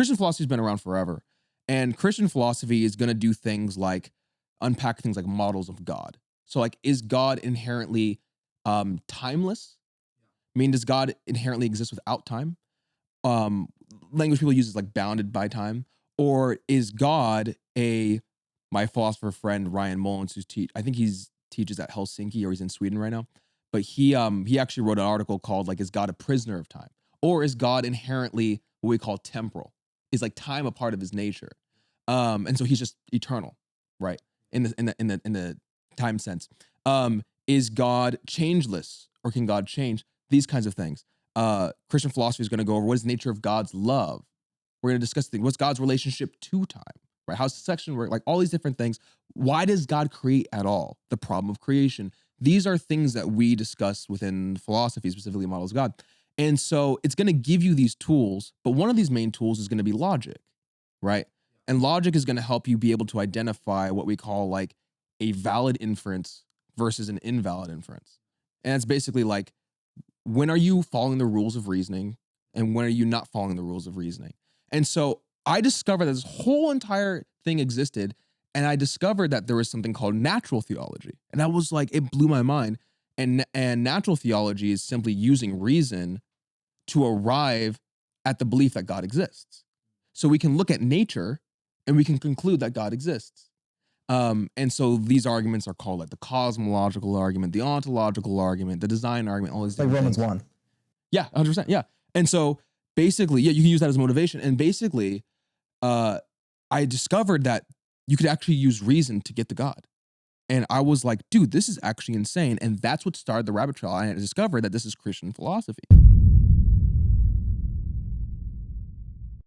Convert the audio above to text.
Christian philosophy's been around forever. And Christian philosophy is going to do things like unpack things like models of God. So like, is God inherently timeless? I mean, does God inherently exist without time? Um, Language people use is like bounded by time, or is God a my philosopher friend Ryan Mullins, I think he's teaches at Helsinki or he's in Sweden right now, but he actually wrote an article called like, is God a prisoner of time, or is God inherently what we call temporal? Is like time a part of his nature? And so he's just eternal, right? In the time sense. Is God changeless, or can God change? These kinds of things. Christian philosophy is going to go over what is the nature of God's love. We're going to discuss things. What's God's relationship to time, right? How's section work? Like all these different things. Why does God create at all? The problem of creation. These are things that we discuss within philosophy, specifically models of God. And so it's going to give you these tools, but one of these main tools is going to be logic, right? And logic is going to help you be able to identify what we call like a valid inference versus an invalid inference. And it's basically like, when are you following the rules of reasoning and when are you not following the rules of reasoning? And so I discovered that this whole entire thing existed, and I discovered that there was something called natural theology. And I was like, it blew my mind. And natural theology is simply using reason to arrive at the belief that God exists. So we can look at nature and we can conclude that God exists. And so these arguments are called like the cosmological argument, the ontological argument, the design argument, all these Like different Romans things. 1. Yeah, 100%. Yeah. And so basically, yeah, you can use that as motivation. And basically, I discovered that you could actually use reason to get to God. And I was like, dude, this is actually insane. And that's what started the rabbit trail. I discovered that this is Christian philosophy.